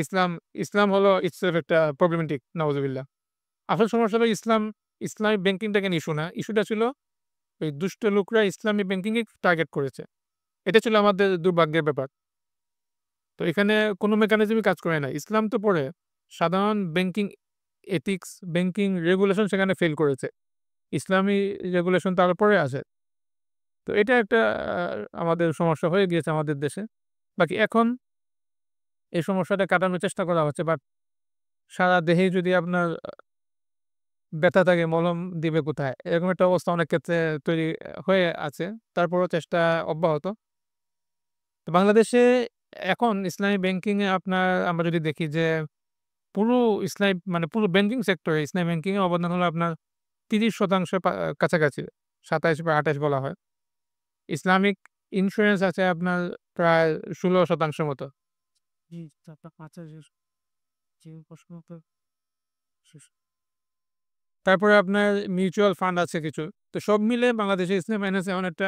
ইসলাম হলো ইটসেলফ একটা প্রবলেমেটিক নাউজুবিল্লাহ। আসল সমস্যা হলো ইসলামিক ব্যাংকিংটাকে নিয়ে ইস্যু না। ইস্যুটা ছিল ওই দুষ্ট লোকরা ইসলামী ব্যাংকিংকে টার্গেট করেছে। এটা ছিল আমাদের দুর্ভাগ্যের ব্যাপার। তো এখানে কোনো মেকানিজমই কাজ করে নাই। ইসলাম তো পড়ে সাধারণ ব্যাংকিং এথিক্স, ব্যাংকিং রেগুলেশন সেখানে ফেইল করেছে। ইসলামী রেগুলেশন তারপরে আসে। তো এটা একটা আ আমাদের সমস্যা হয়ে গিয়েছে আমাদের দেশে। বাকি এখন এই সমস্যাটা কাটানোর চেষ্টা করা হচ্ছে। বাট সারা দেহেই যদি আপনার ব্যথা থাকে মলম দিবে কোথায়? এরকম একটা অবস্থা অনেক ক্ষেত্রে তৈরি হয়ে আছে। তারপরও চেষ্টা অব্যাহত। তো বাংলাদেশে এখন ইসলামী ব্যাংকিং এ আপনার আমরা যদি দেখি যে পুরো মানে পুরো ব্যাংকিং সেক্টরে ইসলামী ব্যাংকিং এর অবদান হলো আপনার ৩০% কাছাকাছি। ২৭ বা ২৮ বলা হয়। ইসলামিক ইন্স্যুরেন্স আছে আপনার প্রায় 16% মতো। জি, তো আপনার ৫,০০০ যে প্রশ্ন তো শেষ। তারপরে আপনার মিউচুয়াল ফান্ড আছে কিছু। তো সব মিলে বাংলাদেশে ইসলামী ফাইন্যান্স এমন একটা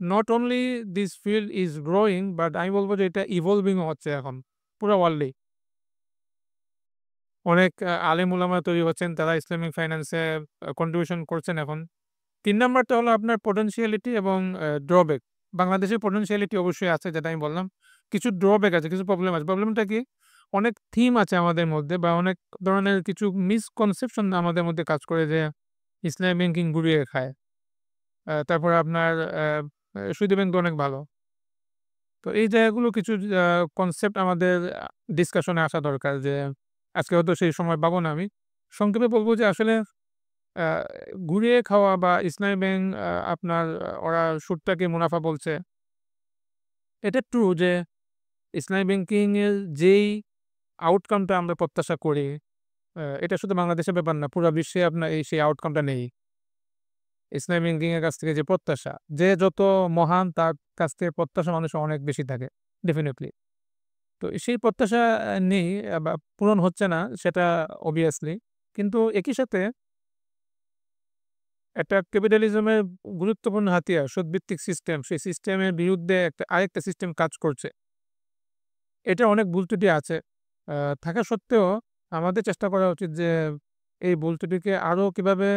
not only this field is growing but আমি বলব যে এটা ইভলভিং হচ্ছে এখন পুরা ওয়ার্ল্ডেই। অনেক আলেম উলামা তৈরি হচ্ছেন তারা ইসলামিক ফাইন্যান্সে কন্ট্রিবিউশন করছেন এখন। ৩ নাম্বারটা হলো আপনার পোটেনশিয়ালিটি এবং ড্রব্যাক। বাংলাদেশের পোটেনশিয়ালিটি অবশ্যই আছে যেটা আমি বললাম। কিছু ড্রব্যাক আছে, কিছু প্রবলেম আছে। প্রবলেমটা কি? অনেক থিম আছে আমাদের মধ্যে বা অনেক ধরনের কিছু মিসকনসেপশন আমাদের মধ্যে কাজ করে যে ইসলামী ব্যাংকিং গুড়িয়ে খায়। তারপরে আপনার সুদী ব্যাংক তো অনেক ভালো। তো এই জায়গাগুলো কিছু কনসেপ্ট আমাদের ডিসকাশনে আসা দরকার যে আজকে হয়তো সেই সময় পাবো না আমি। সংক্ষেপে বলব যে আসলে আ ঘুরিয়ে খাওয়া বা ইসলামী ব্যাংক আপনার ওরা সুদটাকে মুনাফা বলছে। এটা ট্রু যে ইসলামী ব্যাংকিং এর যেই আউটকামটা আমরা প্রত্যাশা করি, এটা শুধু বাংলাদেশের ব্যাপার না। পুরা বিশ্বে আপনার সেই আউটকামটা নেই। ইসলামী ব্যাংকিং এর কাছ থেকে যে প্রত্যাশা, যে যত মহান তার কাছ থেকে প্রত্যাশা মানুষের অনেক বেশি থাকে। ডেফিনিটলি। তো সেই প্রত্যাশা নেই বা পূরণ হচ্ছে না সেটা obviously কিন্তু একই সাথে একটা ক্যাপিটালিজমের গুরুত্বপূর্ণ হাতিয়ার সুদভিত্তিক সিস্টেম, সেই সিস্টেমের বিরুদ্ধে আরেকটা সিস্টেম কাজ করছে। এটার অনেক ভুল ত্রুটি আছে। আ থাকা সত্ত্বেও আমাদের চেষ্টা করা উচিত যে এই ভুল ত্রুটিকে আরো কিভাবে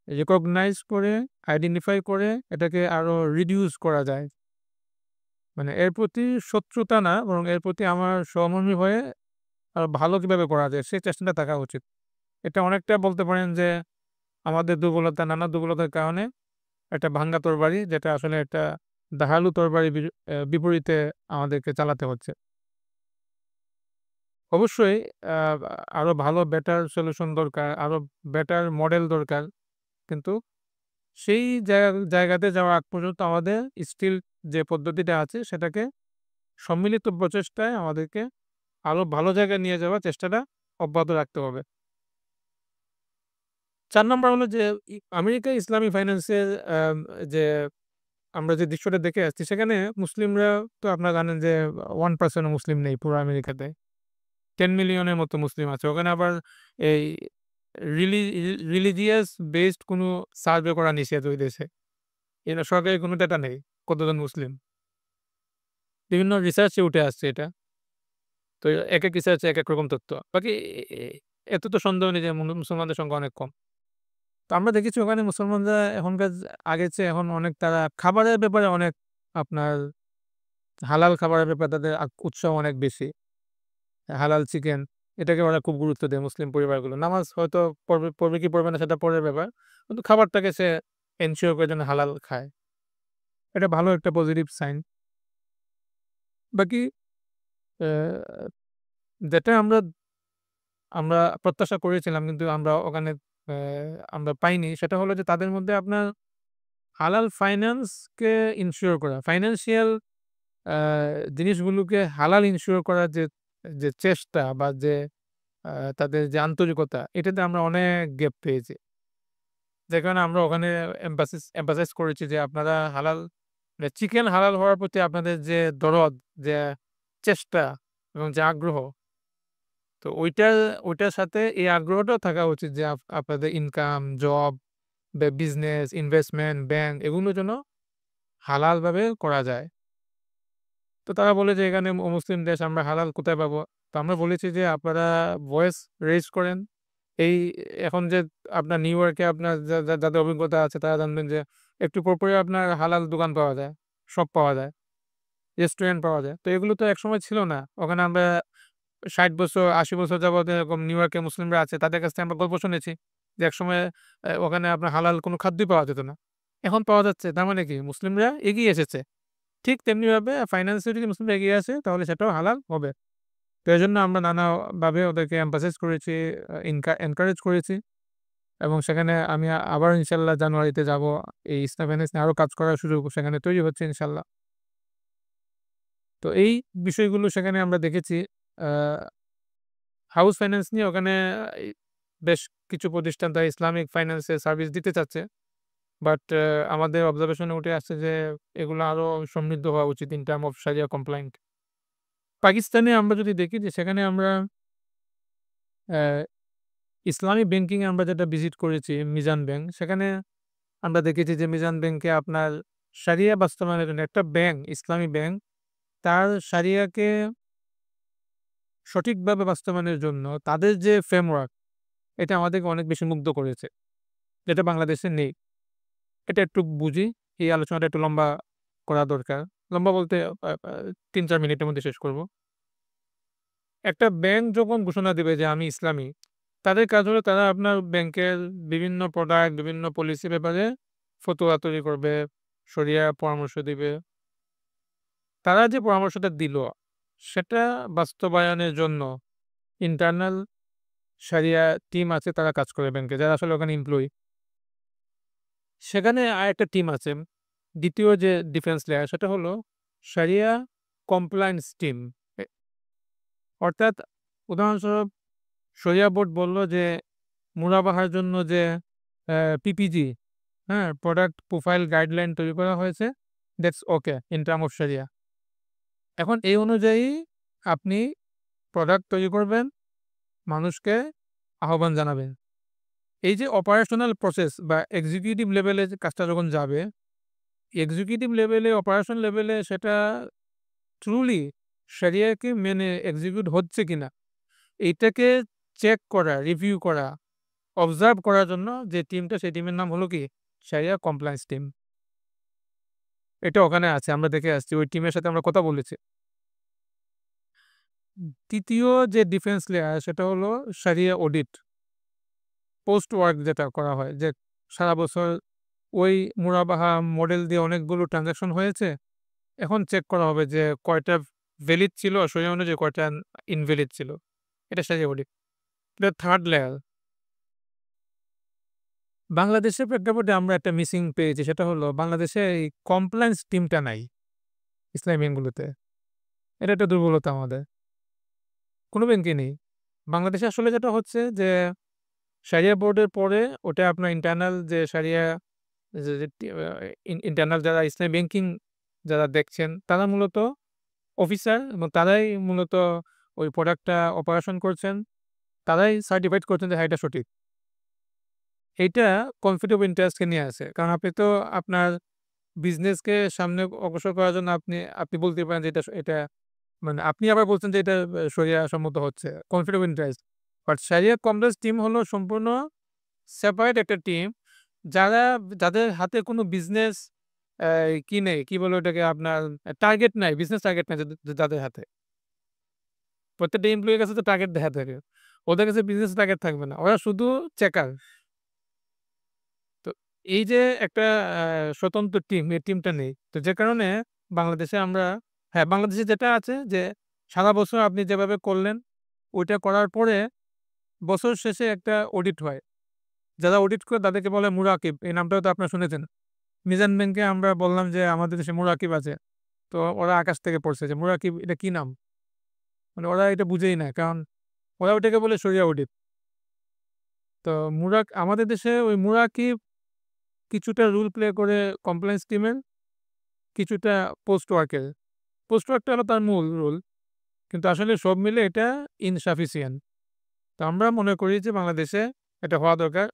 রিকগনাইজ করে, আইডেন্টিফাই করে এটাকে আরো রিডিউস করা যায়। মানে এর প্রতি শত্রুতা না বরং এর প্রতি আমার সহমর্মী হয়ে আরো ভালো কিভাবে করা যায় সেই চেষ্টাটা থাকা উচিত। এটা অনেকটা বলতে পারেন যে আমাদের দুর্বলতা, নানা দুর্বলতার কারণে একটা ভাঙ্গা তরবারি যেটা আসলে একটা ধারালো তরবারির বিপরীতে আমাদেরকে চালাতে হচ্ছে। অবশ্যই আ আরো ভালো বেটার সলিউশন দরকার, আরো বেটার মডেল দরকার। কিন্তু সেই জায়গাতে যাওয়ার আগ পর্যন্ত আমাদের স্টিল যে পদ্ধতিটা আছে সেটাকে সম্মিলিত প্রচেষ্টায় আমাদেরকে আরো ভালো জায়গায় নিয়ে যাওয়ার চেষ্টাটা অব্যাহত রাখতে হবে। ৪ নাম্বার হলো যে আমেরিকা ইসলামী ফাইন্যান্সের যে আমরা যে দৃশ্যটা দেখে আসছি সেখানে মুসলিমরা তো আপনারা জানেন যে 1% ও মুসলিম নেই পুরো আমেরিকাতে। 10 মিলিয়নের মতো মুসলিম আছে। ওখানে আবার এই রিলিজিয়াস বেসড কোনো সার্ভে করা নিষেধ ওই দেশে। এটা সরকারি কোনো ডাটা নেই কতজন মুসলিম। বিভিন্ন রিসার্চে উঠে আসছে এটা। তো একেক রিসার্চে একেক রকম তথ্য। বাকি এ এত তো সন্দেহ নেই যে মুসলমানদের সংখ্যা অনেক কম। তো আমরা দেখেছি ওখানে মুসলমানরা এখনকার আগের চেয়ে এখন অনেক তারা খাবারের ব্যাপারে অনেক আপনার হালাল খাবারের ব্যাপারে তাদের উৎসাহ অনেক বেশি। হালাল চিকেন এটাকে ওরা খুব গুরুত্ব দেয় মুসলিম পরিবারগুলো। নামাজ হয়তো পড়বে কি পড়বে না সেটা পরের ব্যাপার। কিন্তু খাবারটাকে সে এনশিওর করে যেন হালাল খায়। এটা ভালো একটা পজিটিভ সাইন। বাকি অ্যা যেটা আমরা আমরা প্রত্যাশা করেছিলাম কিন্তু আমরা ওখানে অ্যা আমরা পাইনি সেটা হলো যে তাদের মধ্যে আপনার হালাল ফাইন্যান্সকে ইনশিওর করা। ফাইন্যান্সিয়াল আ জিনিসগুলোকে হালাল ইনশিওর করার যে চেষ্টা বা যে তাদের যে আন্তরিকতা এটাতে আমরা অনেক গ্যাপ পেয়েছি। যে কারণে আমরা ওখানে এমফাসাইজ করেছি যে আপনারা হালাল মানে চিকেন হালাল হওয়ার প্রতি আপনাদের যে দরদ, যে চেষ্টা এবং যে আগ্রহ তো ওইটার সাথে এই আগ্রহটাও থাকা উচিত যে আপনাদের ইনকাম, জব বা বিজনেস, ইনভেস্টমেন্ট, ব্যাংক এগুলো যেন হালালভাবে করা যায়। তো তারা বলে যে এখানে অমুসলিম দেশ আমরা হালাল কোথায় পাবো? তো আমরা বলেছি যে আপনারা ভয়েস রেইজ করেন। এই এখন যে আপনার নিউ ইয়র্কে আপনার যাদের অভিজ্ঞতা আছে তারা জানবেন যে একটু পরপরই আপনার হালাল দোকান পাওয়া যায়, শপ পাওয়া যায়, রেস্টুরেন্ট পাওয়া যায়। তো এগুলো তো একসময় ছিল না। ওখানে আমরা ৬০ বছর ৮০ বছর যাবৎ এরকম নিউ ইয়র্কে মুসলিমরা আছে তাদের কাছ থেকে আমরা গল্প শুনেছি যে একসময় ওখানে আপনার হালাল কোনো খাদ্যই পাওয়া যেত না। এখন পাওয়া যাচ্ছে। তার মানে কি মুসলিমরা এগিয়ে এসেছে। ঠিক তেমনিভাবে ফাইন্যান্সিয়ালি যদি মুসলিমরা এগিয়ে আসে তাহলে সেটাও হালাল হবে। তো এজন্য আমরা নানাভাবে ওদেরকে এমফাসাইজ করেছি, এনকারেজ করেছি এবং সেখানে আমি আবার ইনশাআল্লাহ জানুয়ারিতে যাবো। এই ইসলাম ফাইন্যান্স নিয়ে আরো কাজ করার সুযোগ সেখানে তৈরি হচ্ছে ইনশাআল্লাহ। তো এই বিষয়গুলো সেখানে আমরা দেখেছি। আ হাউস ফাইন্যান্স নিয়ে ওখানে এই বেশ কিছু প্রতিষ্ঠান তারা ইসলামিক ফাইন্যান্স এর সার্ভিস দিতে চাচ্ছে। বাট আমাদের অবজারভেশনে উঠে আসছে যে এগুলো আরো সমৃদ্ধ হওয়া উচিত in term of sharia compliant. পাকিস্তানে আমরা যদি দেখি যে সেখানে আমরা অ্যা ইসলামী ব্যাংকিং এ আমরা যেটা ভিজিট করেছি মিজান ব্যাংক, সেখানে আমরা দেখেছি যে মিজান ব্যাংকে আপনার শারিয়া বাস্তবায়নের জন্য একটা ব্যাংক, ইসলামী ব্যাংক তার শারিয়াকে সঠিকভাবে বাস্তবায়নের জন্য তাদের যে ফ্রেমওয়ার্ক এটা আমাদেরকে অনেক বেশি মুগ্ধ করেছে। যেটা বাংলাদেশে নেই। এটা একটু বুঝি। এই আলোচনাটা একটু লম্বা করা দরকার। লম্বা বলতে ৩-৪ মিনিটের মধ্যে শেষ করব। একটা ব্যাংক যখন ঘোষণা দিবে যে আমি ইসলামী, তাদের কাজ হলো তারা আপনার ব্যাংকের বিভিন্ন প্রোডাক্ট, বিভিন্ন পলিসি ব্যাপারে ফতোয়া তৈরি করবে, শরিয়া পরামর্শ দিবে। তারা যে পরামর্শটা দিল, সেটা বাস্তবায়নের জন্য ইন্টারনাল শারিয়া টিম আছে তারা কাজ করে ব্যাংকে, যারা আসলে ওখানে এমপ্লয়ি। সেখানে আরেকটা টিম আছে। ২য় যে ডিফেন্স লেয়ার সেটা হলো শারিয়া কমপ্লায়েন্স টিম। এ অর্থাৎ উদাহরণস্বরূপ শরিয়া বোর্ড বলল যে মুনাফার জন্য যে পিপিজি, হ্যাঁ? প্রোডাক্ট প্রোফাইল গাইডলাইন তৈরি করা হয়েছে, that's okay in term of sharia. এখন এই অনুযায়ী আপনি প্রোডাক্ট তৈরি করবেন, মানুষকে আহ্বান জানাবেন। এই যে অপারেশনাল প্রসেস বা এক্সিকিউটিভ লেভেলে যে কাজটা যখন যাবে, এক্সিকিউটিভ লেভেলে, অপারেশন লেভেলে সেটা ট্রুলি শারিয়াকে মেনে এক্সিকিউট হচ্ছে কিনা, এইটাকে চেক করা, রিভিউ করা, অবজার্ভ করার জন্য যে টিমটা, সেই টিমের নাম হলো কি? Sharia compliance team. এটা ওখানে আছে। আমরা দেখে আসছি। ওই টিমের সাথে আমরা কথা বলেছি। ৩য় যে ডিফেন্স লেয়ার সেটা হলো শারিয়া অডিট। পোস্ট ওয়ার্ক যেটা করা হয় যে সারা বছর ওই মুরাবাহা মডেল দিয়ে অনেকগুলো ট্রান্সেকশন হয়েছে। এখন চেক করা হবে যে কয়টা ভ্যালিড ছিল, শরিয়া অনুযায়ী কয়টা ইনভ্যালিড ছিল। এটা শারিয়া অডিট। এটা 3rd লেয়ার। বাংলাদেশের প্রেক্ষাপটে আমরা একটা মিসিং পেয়েছি, সেটা হলো বাংলাদেশে এই কমপ্লায়েন্স টিমটা নাই ইসলামী ব্যাংকগুলোতে। এটা একটা দুর্বলতা আমাদের। কোন ব্যাংকে নেই। বাংলাদেশে আসলে যেটা হচ্ছে যে শারিয়া বোর্ডের পরে ওটা আপনার ইন্টারনাল যে শারিয়া যে যে টি আ ইন্টারনাল যারা ইসলামী ব্যাংকিং যারা দেখছেন তারা মূলত অফিসার এবং তারাই মূলত ওই প্রোডাক্টটা অপারেশন করছেন। তারাই সার্টিফাইড করছেন যে হ্যাঁ, এটা সঠিক। এইটা কনফ্লিক্ট অফ ইন্টারেস্ট কে নিয়ে আসে। কারণ আপনি তো আপনার বিজনেসকে সামনে অগ্রসর করার জন্য আপনি বলতে পারেন যে এটা মানে আপনি আবার বলছেন যে এটা শরিয়া সম্মত হচ্ছে। Conflict of interest. But sharia complex team হলো সম্পূর্ণ সেপারেট একটা টিম যাদের হাতে কোনো বিজনেস কি নেই, কি বলে ওটাকে আপনার টার্গেট নাই, বিজনেস টার্গেট নাই যাদের হাতে। প্রত্যেকটা এমপ্লয়ির কাছে তো টার্গেট দেয়া থাকে। ওদের কাছে বিজনেস টার্গেট থাকবে না। ওরা শুধু চেকার। তো এই যে একটা আ স্বতন্ত্র টিম, এই টিমটা নেই। তো যে কারণে বাংলাদেশে আমরা হ্যাঁ, বাংলাদেশে যেটা আছে যে সারা বছর আপনি যেভাবে করলেন, ওইটা করার পরে বছর শেষে একটা অডিট হয়। যারা অডিট করে তাদেরকে বলে মুরাকিব। এই নামটাও তো আপনারা শুনেছেন। মিজান ব্যাংকে আমরা বললাম যে আমাদের দেশে মুরাকিব আছে। তো ওরা আকাশ থেকে পড়ছে যে মুরাকিব এটা কি নাম? মানে ওরা এটা বুঝেই না। কারণ ওরা ওটাকে বলে শরিয়া অডিট। তো আমাদের দেশে ওই মুরাকিব কিছুটা রোল প্লে করে কমপ্লায়েন্স টিমের, কিছুটা পোস্ট ওয়ার্কের। পোস্ট ওয়ার্কটা হলো তার মূল রোল। কিন্তু আসলে সব মিলে এটা ইনসাফিসিয়েন্ট। তো আমরা মনে করি যে বাংলাদেশে এটা হওয়া দরকার।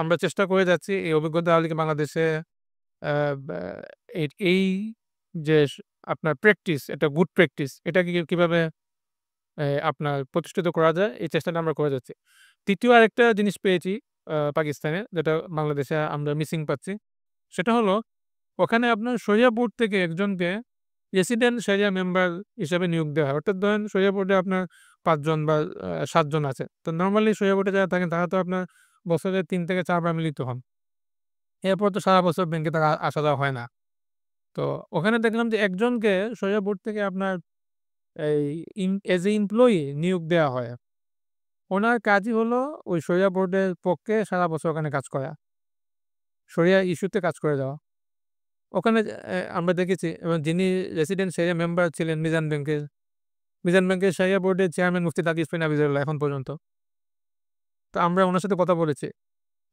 আমরা চেষ্টা করে যাচ্ছি এই অভিজ্ঞতা হলে কি বাংলাদেশে আ ব্যা এই যে আপনার প্র্যাকটিস, এটা গুড প্র্যাকটিস এটাকে কিভাবে আপনার প্রতিষ্ঠিত করা যায় এই চেষ্টাটা আমরা করে যাচ্ছি। ৩য় আরেকটা জিনিস পেয়েছি পাকিস্তানে যেটা বাংলাদেশে আমরা মিসিং পাচ্ছি। সেটা হলো ওখানে আপনার শরিয়া বোর্ড থেকে একজনকে রেসিডেন্ট শরিয়া মেম্বার হিসেবে নিয়োগ দেওয়া হয়। অর্থাৎ ধরেন শরিয়া বোর্ডে আপনার ৫ জন বা ৭ জন আছে। তো নরমালি শরিয়া বোর্ডে যারা থাকেন তারা তো আপনার বছরে ৩ থেকে ৪ বার মিলিত হন। এরপর তো সারা বছর ব্যাংকে তারা আসা যাওয়া হয় না। তো ওখানে দেখলাম যে একজনকে শরিয়া বোর্ড থেকে আপনার এই এজ এ এমপ্লয়ি নিয়োগ দেওয়া হয়। ওনার কাজই হলো ওই শরিয়া বোর্ডের পক্ষে সারা বছর ওখানে কাজ করা। শরিয়া ইস্যুতে কাজ করে যাওয়া। ওখানে আমরা দেখেছি এবং যিনি রেসিডেন্ট শরিয়া মেম্বার ছিলেন মিজান ব্যাংকের শরিয়া বোর্ডের চেয়ারম্যান মুফতি তাকি উসমান হাফিজুল্লাহ এখন পর্যন্ত। তো আমরা উনার সাথে কথা বলেছি।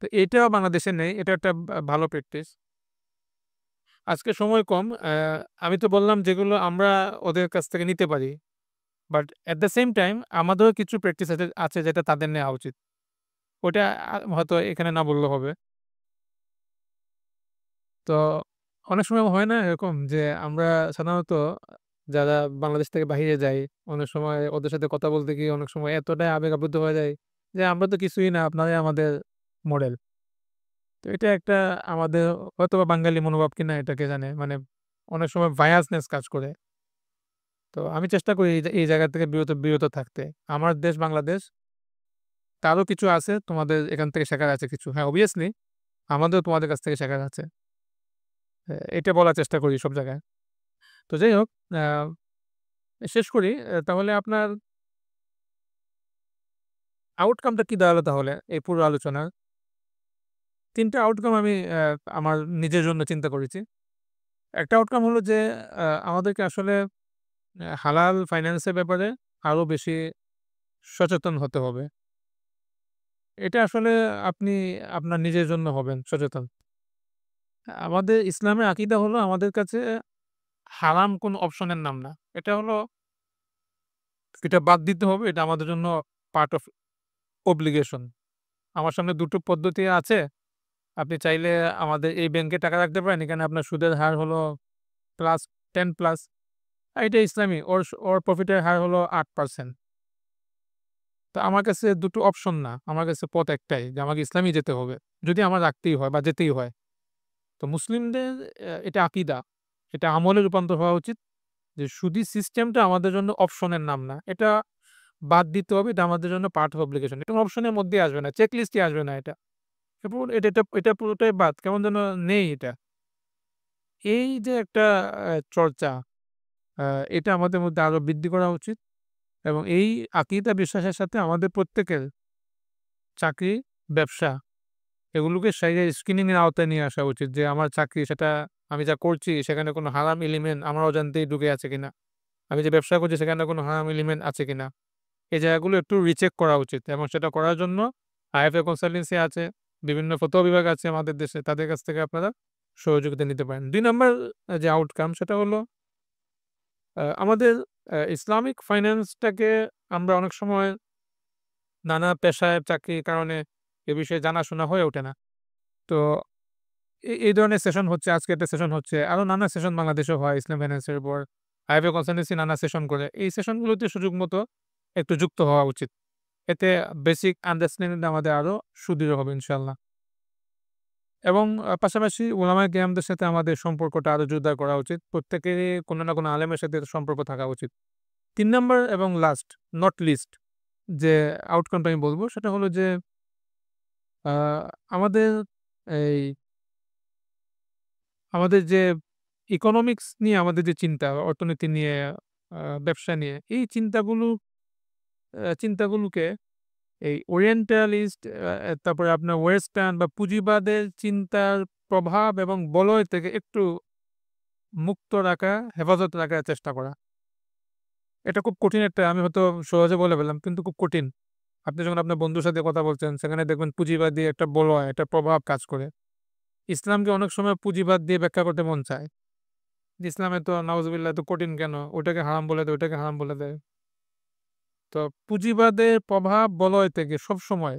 তো এটাও বাংলাদেশে নেই। এটা একটা ভালো প্র্যাকটিস। আজকে সময় কম। আমি তো বললাম যেগুলো আমরা ওদের কাছ থেকে নিতে পারি। But at the same time আমাদেরও কিছু প্র্যাকটিস আছে যেটা তাদের নেওয়া উচিত। ওটা হয়তো এখানে না বললেও হবে। তো অনেক সময় হয় না এরকম যে আমরা সাধারণত যারা বাংলাদেশ থেকে বাহিরে যাই, অনেক সময় ওদের সাথে কথা বলতে গিয়ে অনেক সময় এতটাই আবেগ আপ্লুত হয়ে যাই যে আমরা তো কিছুই না, আপনারাই আমাদের মডেল। তো এটা একটা আমাদের হয়তোবা বাঙালি মনোভাব কিনা এটা কে জানে। মানে অনেক সময় বায়াসনেস কাজ করে। তো আমি চেষ্টা করি এই জায়গা থেকে বিরত থাকতে। আমার দেশ বাংলাদেশ। তারও কিছু আছে, তোমাদের এখান থেকে শেখার আছে কিছু। হ্যাঁ, obviously আমাদেরও তোমাদের কাছ থেকে শেখার আছে। এটা বলার চেষ্টা করি সব জায়গায়। তো যাই হোক, আ শেষ করি। তাহলে আপনার আউটকাম টা কি দাঁড়ালো তাহলে এই পুরো আলোচনার? ৩ টা আউটকাম আমি আমার নিজের জন্য চিন্তা করেছি। একটা আউটকাম হলো যে আমাদেরকে আসলে হালাল ফাইন্যান্স এর ব্যাপারে আরো বেশি সচেতন হতে হবে। এটা আসলে আপনি আপনার নিজের জন্য হবেন সচেতন। আমাদের ইসলামের আকীদা হলো আমাদের কাছে হারাম কোন অপশনের নাম না। এটা হলো এটা বাদ দিতে হবে। এটা আমাদের জন্য পার্ট অফ অব্লিগেশন। আমার সামনে ২ টো পদ্ধতি আছে। আপনি চাইলে আমাদের এই ব্যাংকে টাকা রাখতে পারেন। এখানে আপনার সুদের হার হলো প্লাস 10 প্লাস। এটা ইসলামী। ওর প্রফিটের হার হলো 8%। তো আমার কাছে ২ টো অপশন না। আমার কাছে পথ একটাই যে আমাকে ইসলামী যেতে হবে। যদি আমার রাখতেই হয় বা যেতেই হয়। তো মুসলিমদের এটা আকীদা। এটা আমলে রূপান্তর হওয়া উচিত। যে সুদী সিস্টেমটা আমাদের জন্য অপশনের নাম না। এটা বাদ দিতে হবে। এটা আমাদের জন্য পার্ট অফ অব্লিগেশন। এটা অপশনের মধ্যেই আসবে না। চেক লিস্টে আসবে না এটা। এটা পুরোটাই বাদ। কেমন যেন নেই এটা। এই যে একটা চর্চা, আ এটা আমাদের মধ্যে আরো বৃদ্ধি করা উচিত এবং এই আকীদা বিশ্বাসের সাথে আমাদের প্রত্যেকের চাকরি, ব্যবসা এগুলোকে স্ক্রিনিং এর আওতায় নিয়ে আসা উচিত যে আমার চাকরি সেটা আমি যা করছি সেখানে কোনো হারাম এলিমেন্ট আমার অজান্তেই ঢুকে আছে কিনা? আমি যে ব্যবসা করছি সেখানে কোনো হারাম এলিমেন্ট আছে কিনা? এই জায়গাগুলো একটু রিচেক করা উচিত এবং সেটা করার জন্য আইএফএ কনসালটেন্সি আছে, বিভিন্ন ফতোয়া বিভাগ আছে আমাদের দেশে। তাদের কাছ থেকে আপনারা সহযোগিতা নিতে পারেন। ২ নাম্বার যে আউটকাম সেটা হলো আমাদের ইসলামিক ফাইন্যান্সটাকে আমরা অনেক সময় নানা পেশায় চাকরির কারণে এ বিষয়ে জানাশোনা হয়ে ওঠে না। তো এই ধরনের সেশন হচ্ছে, আজকে একটা সেশন হচ্ছে। আরো নানা সেশন বাংলাদেশে হয় ইসলাম ফাইন্যান্সের উপর। আইএফএ কনসালটেন্সি নানা সেশন করে। এই সেশনগুলোতে সুযোগ মতো একটু যুক্ত হওয়া উচিত। এতে বেসিক আন্ডারস্ট্যান্ডিং টা আমাদের আরো সুদৃঢ় হবে ইনশাআল্লাহ। এবং পাশাপাশি উলামায়ে কেরামদের সাথে আমাদের সম্পর্কটা আরো জোরদার করা উচিত। প্রত্যেকেরই কোনো না কোনো আলেমের সাথে সম্পর্ক থাকা উচিত। ৩ নাম্বার এবং লাস্ট, নট লিস্ট যে আউটকামটা আমি বলব সেটা হলো যে আ আমাদের এই আমাদের যে ইকোনমিক্স নিয়ে আমাদের যে চিন্তা, অর্থনীতি নিয়ে, ব্যবসা নিয়ে এই চিন্তাগুলোকে এই ওরিয়েন্টালিস্ট তারপরে আপনার ওয়েস্টার্ন বা পুঁজিবাদের চিন্তার প্রভাব এবং বলয় থেকে একটু মুক্ত রাখা, হেফাজত রাখার চেষ্টা করা। এটা খুব কঠিন একটা, আমি হয়তো সহজে বলে ফেললাম কিন্তু খুব কঠিন। আপনি যখন আপনার বন্ধুর সাথে কথা বলছেন সেখানে দেখবেন পুঁজিবাদী একটা বলয়, একটা প্রভাব কাজ করে। ইসলামকে অনেক সময় পুঁজিবাদ দিয়ে ব্যাখ্যা করতে মন চায়। যে ইসলামে তো নাউজুবিল্লাহ এত কঠিন কেন? ওটাকে হারাম বলে দেয়, ওটাকে হারাম বলে দেয়। তো পুঁজিবাদের প্রভাব বলয় থেকে সবসময়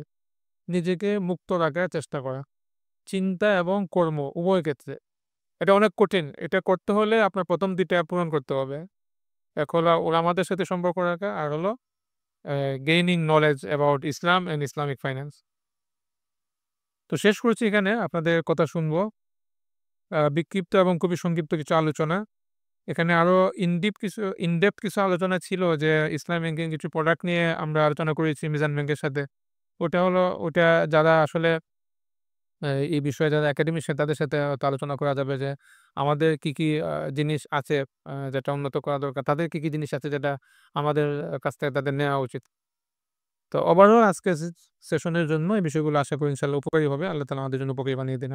নিজেকে মুক্ত রাখার চেষ্টা করা। চিন্তা এবং কর্ম উভয় ক্ষেত্রে। এটা অনেক কঠিন। এটা করতে হলে আপনার ১ম ২ টা পূরণ করতে হবে। এক হলো উলামাদের সাথে সম্পর্ক রাখা, আর হলো gaining knowledge about Islam and Islamic finance. তো শেষ করছি এখানে, আপনাদের কথা শুনবো। বিক্ষিপ্ত এবং খুবই সংক্ষিপ্ত কিছু আলোচনা। এখানে আরো ইন ডেপথ কিছু আলোচনা ছিল যে ইসলাম ব্যাংকিং কিছু প্রোডাক্ট নিয়ে আমরা আলোচনা করেছি মিজান ব্যাংকের সাথে। ওটা যারা আসলে এই বিষয়ে যারা একাডেমিশিয়ান তাদের সাথে হয়তো আলোচনা করা যাবে যে আমাদের কি জিনিস আছে যেটা উন্নত করা দরকার। তাদের কি জিনিস আছে যেটা আমাদের কাছ থেকে তাদের নেওয়া উচিত। তো ওভারঅল আজকের সেশনের জন্য এই বিষয়গুলো আশা করি ইনশাআল্লাহ উপকারী হবে। আল্লাহ তাআলা আমাদের জন্য উপকারী বানিয়ে দিন।